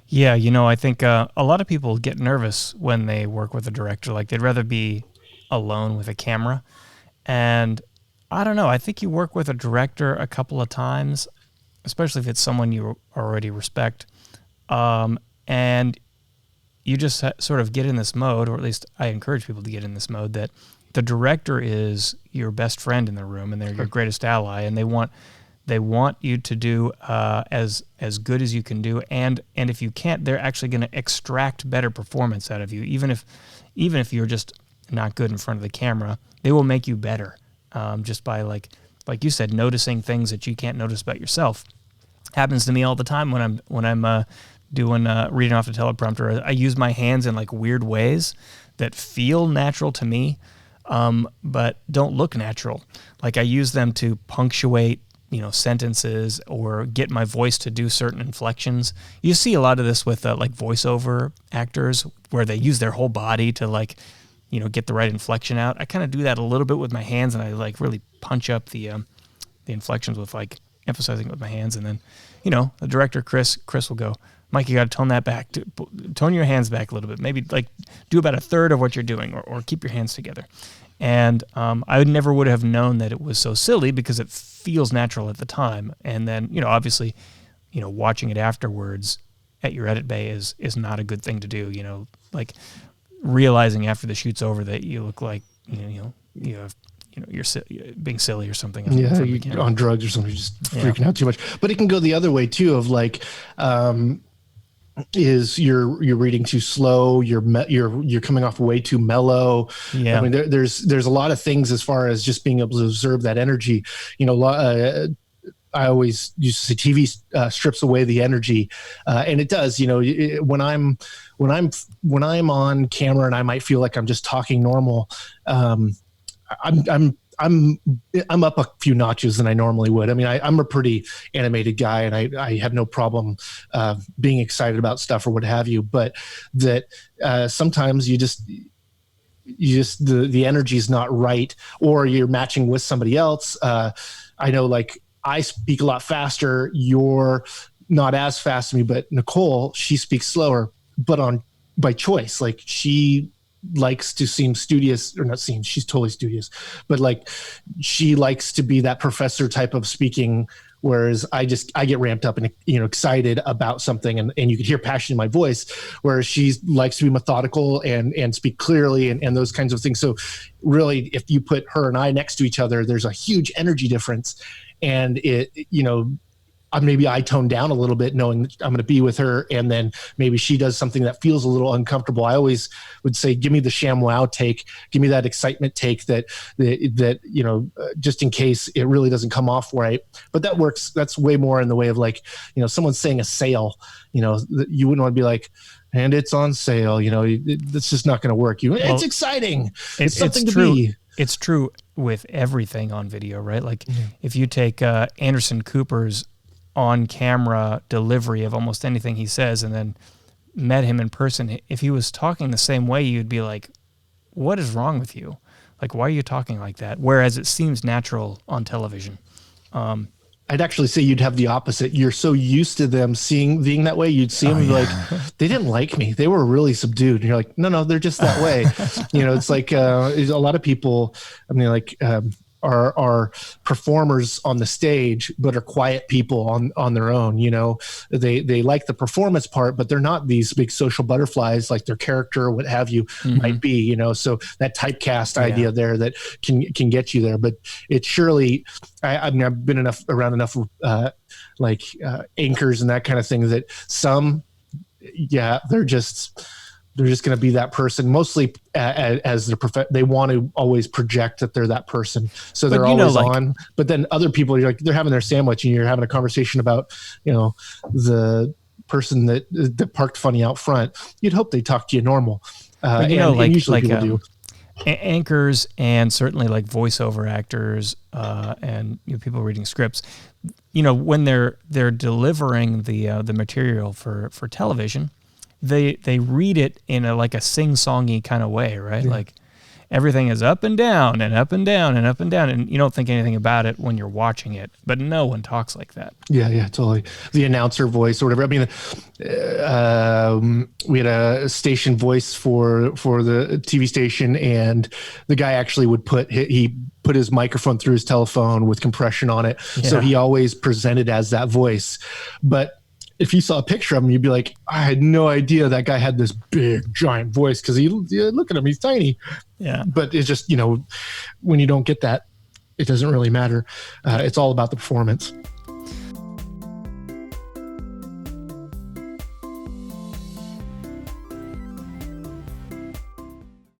Yeah, I think a lot of people get nervous when they work with a director. Like they'd rather be alone with a camera. And I don't know. I think you work with a director a couple of times, especially if it's someone you already respect, and you just sort of get in this mode, or at least I encourage people to get in this mode that the director is your best friend in the room, and they're your greatest ally, and they want you to do as good as you can do, and if you can't, they're actually going to extract better performance out of you, even if you're just not good in front of the camera. They will make you better, just by like you said, noticing things that you can't notice about yourself. Happens to me all the time when I'm doing reading off the teleprompter. I use my hands in like weird ways that feel natural to me, but don't look natural. Like I use them to punctuate sentences or get my voice to do certain inflections. You see a lot of this with like voiceover actors where they use their whole body to like get the right inflection out. I kind of do that a little bit with my hands, and I like really punch up the inflections with like emphasizing it with my hands. And then the director Chris will go, Mike, you got to tone that back. Tone your hands back a little bit. Maybe like do about a third of what you're doing, or keep your hands together. And I never would have known that it was so silly because it feels natural at the time. And then, obviously, watching it afterwards at your edit bay is not a good thing to do. Like realizing after the shoot's over that you look like, you're being silly or something. Yeah, you're on drugs or something, just freaking out too much. But it can go the other way too, of like, is you're reading too slow, you're coming off way too mellow. Yeah. I mean, there's a lot of things as far as just being able to observe that energy. I always used to say TV strips away the energy, and it does. When I'm on camera and I might feel like I'm just talking normal, I'm up a few notches than I normally would. I mean, I'm a pretty animated guy, and I have no problem being excited about stuff or what have you. But that sometimes the energy is not right, or you're matching with somebody else. I know, like I speak a lot faster. You're not as fast as me, but Nicole, she speaks slower, but by choice. Like she likes to seem studious, or not seem, she's totally studious, but like she likes to be that professor type of speaking, whereas I get ramped up and excited about something, and you can hear passion in my voice, whereas she likes to be methodical and speak clearly and those kinds of things. So really, if you put her and I next to each other, there's a huge energy difference, and maybe I tone down a little bit knowing that I'm going to be with her, and then maybe she does something that feels a little uncomfortable. I always would say, give me the ShamWow take, give me that excitement take that just in case it really doesn't come off right. But that works. That's way more in the way of like, someone's saying a sale, you wouldn't want to be like, and it's on sale, it's just not going to work. It's exciting. It's something to be. It's true with everything on video, right? Like if you take Anderson Cooper's on-camera delivery of almost anything he says, and then met him in person, if he was talking the same way, you'd be like, what is wrong with you? Like, why are you talking like that? Whereas it seems natural on television. I'd actually say you'd have the opposite. You're so used to them being that way, you'd see them like, they didn't like me. They were really subdued. And you're like, no, they're just that way. It's like a lot of people, I mean, like, are performers on the stage, but are quiet people on their own. They like the performance part, but they're not these big social butterflies like their character or what have you might be. So that typecast idea there that can get you there, but it's surely. I mean, I've been around enough anchors and that kind of thing that some, they're just going to be that person, mostly as they want to always project that they're that person. So they're always on. But then other people, they're having their sandwich and you're having a conversation about, the person that parked funny out front. You'd hope they talk to you normal. And usually people do. Anchors and certainly like voiceover actors and people reading scripts, when they're delivering the material for television, they read it in a sing-songy kind of way, right? Yeah. everything is up and down and up and down and up and down, and you don't think anything about it when you're watching it. But no one talks like that. Yeah, totally. The announcer voice or whatever. I mean, we had a station voice for the TV station, and the guy actually would put his microphone through his telephone with compression on it, so he always presented as that voice. But if you saw a picture of him, you'd be like, I had no idea that guy had this big giant voice, because look at him, he's tiny. Yeah. But it's just, when you don't get that, it doesn't really matter. It's all about the performance.